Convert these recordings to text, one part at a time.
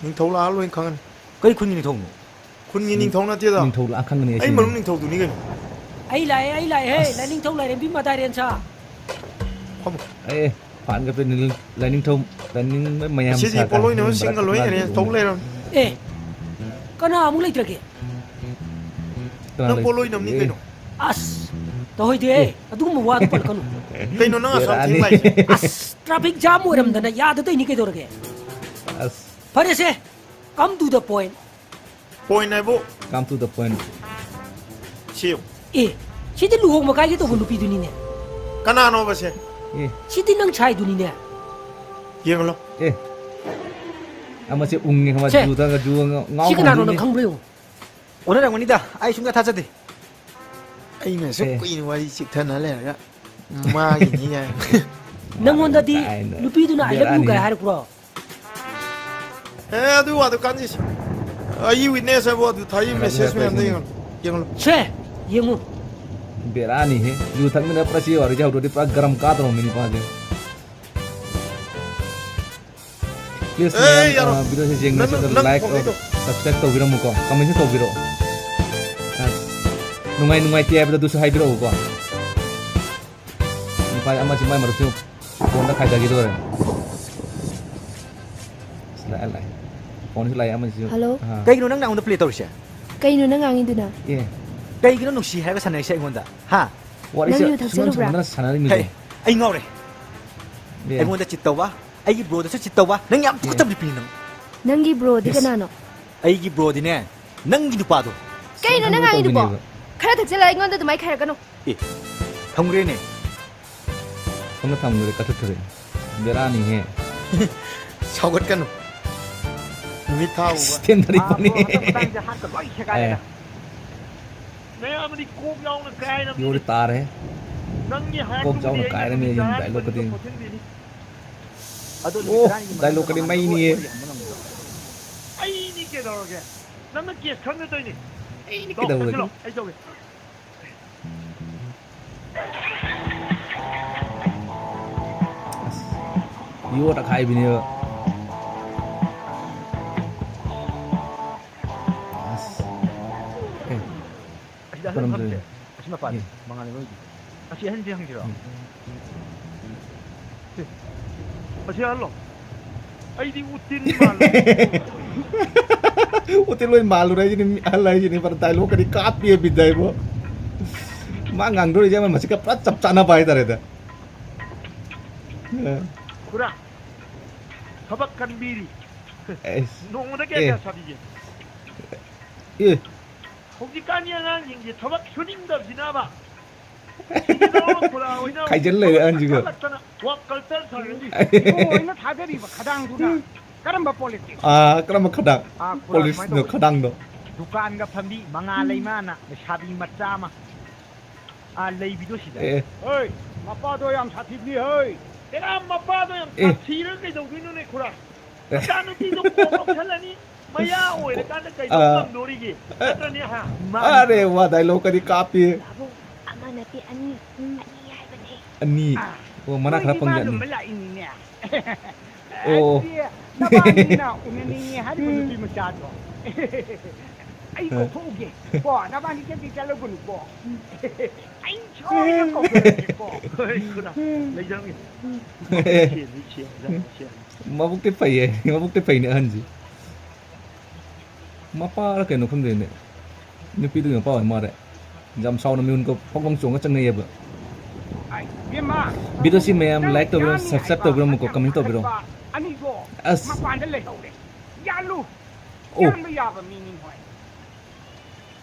निंथौ ला lion खांगन कई खुन निंथौ खुननि निंथौ नाते दा निंथौ ला खांगन आई मनु निंथौ दुनि गन आई लाए हे ला निंथौ लाइरेम बि मदा रेन सा फम ए फान का पे ला निंथौ मयाम सिदि पोलोइ न सिंगल लोइ ने थौ लेरम ए कना अमु लेत्रगे न पोलोइ नमनि कइनो अस तो होइदे अदुम वाद पलकनु कइनो न असम थिं लाइ अस ट्रैफिक जाम ओरमदना याद तै नि कइदोरगे अस फरे से come to the point point आइबो कम टू द पॉइंट सिउ ए सिदि लुहोंग मकाई तो नुपी दुनि ने कना नो बसे ए सिदि नंग छाई दुनि ने येंगलो ए ama se unge khama ju ta ju ngau si kana no nang khang breu 오늘 랑원이다 아이 숭가 타자데 ai me so kuin wari sik thana le ga ma gi ni ya nang onda di lupi du na I love you ga har kuro adu wa do kan ji ai witness abo du thai message me ande yengo che yengu berani he ju thang na prasi or ja ro di pra garam ka to mini pa je please video se jeng na like or subscribe to biro mo ko comment se to biro nungai tiap da du su hai biro ko ni pa ama si mai maru su phone da khai da gi do re lai phone su lai ama si hello kay no nang na on play tawse kay no nang angin duna yeah kay no nung si ha ga sanai se ngonda ha what is it sunna sanari mi hey ai ngore ai ngonda chitawa ai gi bro da chitawa nang yam tu tam di pin nang nangi bro di kana no ai gi bro di ne nang gi du pa do kay no nang angin du bo khara thak chala ngonda du mai khara kanu e thongre ne phone tham re ka thre berani he saugat kan mi thau sten dari pani Nè mà đi cốp nhau là cái nó yo ri tar he nâng như hai cốp cháu là cái này mình đại lộc cái gì ado oh đại lộc cái mai ni ai đi kia đâu kìa nó kia không được tôi nè cái đầu rồi ai đâu kìa yo đã khai bini 그럼 돼. 아시마 빠. 망하는 거지. 다시 현지 형지로. mà xe lo ai đi utin mal utin loin malu rai jini alai jini partai lo kadi kapi bidai bo mangang do jaman masih ka prat cap cana bai tare da kurang habakkan biri nong da ke ka sabi eh hojikannya nang yang habak suning da sinaba 가이젤레 안지고 이거 다들이 가당구나 까람바 폴리틱 아 까람바 가당 폴리스도 가당도 두칸가 팜비 망아 레이마나 샤비 마짜마 아 레이비도 시다 어이 마빠도 양 사티니 어이 내가 마빠도 양 사티를 그 정도는 코라 나는 뒤도 꼭 살라니 마야 오이 내가 그 놀이기 그러니 하 아래 와 다이로그 디 카피 nanti ani hai bani ani oh mana kerap panggil ni oh nabani na unani hari pun macam tu ai ko phoge po nabani ke dicalo pun po ai choy ko po kuna lấy ra đi mabuk te pai ni anji mapa la ke no khum de ne ni pi du pa ma de jam sau na miun ko phong chung ka chang nei ba video si me am like to video subscribe to video mo ko comment to video ani go as ma pan de le ho de ya lu oh ya ya ba mi ni hoi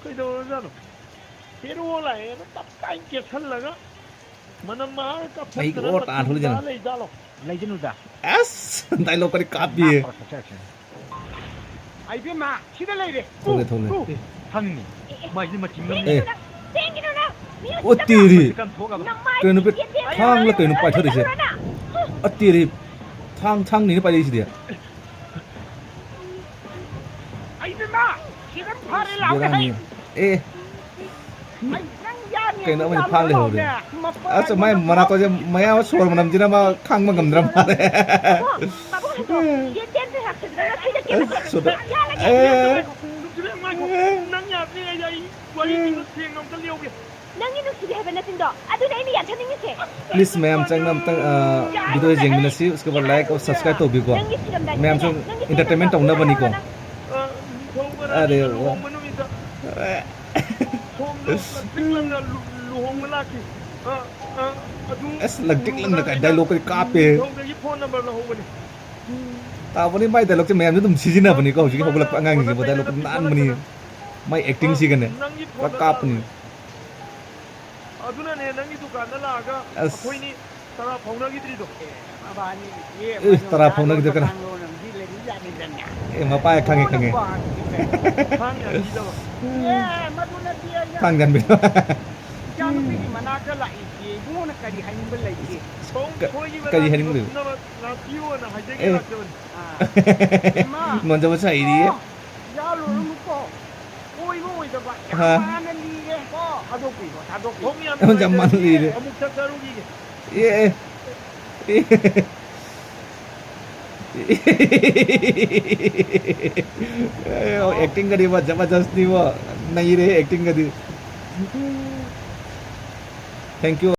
kai do ra no pero lại nó tập canh kiệt thân là đó mà nó má tập ai ko ta thul jana lấy chân da as dai lo ka di kapi ai biết mà chỉ để lấy đi thôi thằng này mày đi mà chìm nó ô tiri cái nó biết thang là cái nó phải thôi đấy chứ ô tiri thang này nó phải đi chứ đấy ai biết mà chỉ cần phá để làm cái này ê cái nó mình phang được rồi à sao mai mà nào có mấy áo sồi mà nằm trên đó mà khang mà cầm đâm mà đấy sudah 누구래 말고 낭이 앞에 야이 와이는 생놈 들려오게 낭이 눅시게 해봐 나tindo 아두나 이미 얀타닝이세 please ma'am chang nam tang video jeng mina si uske बाद like और subscribe तो भी को ma'am chang entertainment तो ना बनी को अरे वो es lagdik lang na ka dialogue ka kape तावनी माई डायलॉग से मैम तुम सीजना बनी को जी होगलक अंगांग जी डायलॉग नान बनी माई एक्टिंग सी गने कापनी अदुना ने नंगी दुकान लागा कोइनी तरा फौनागिद्रिदो अबानी ए तरा फौनागिद कना ए मपा खांगे खांगे खांगन बे जानुपी मनाका लाइके बुना करी हाइनिबल लाइके करी हाइनिबल ना पिओना हाइजेगे लाजन मन जब सही दी है या लोरुको ओई ओई दबा मानन लीगे को थादोकी को थादोकी हम जब मान ली रे अमुक तकरुगी ये एक्टिंग करी वो जबरदस्त थी वो नहीं रे एक्टिंग करी थैंक यू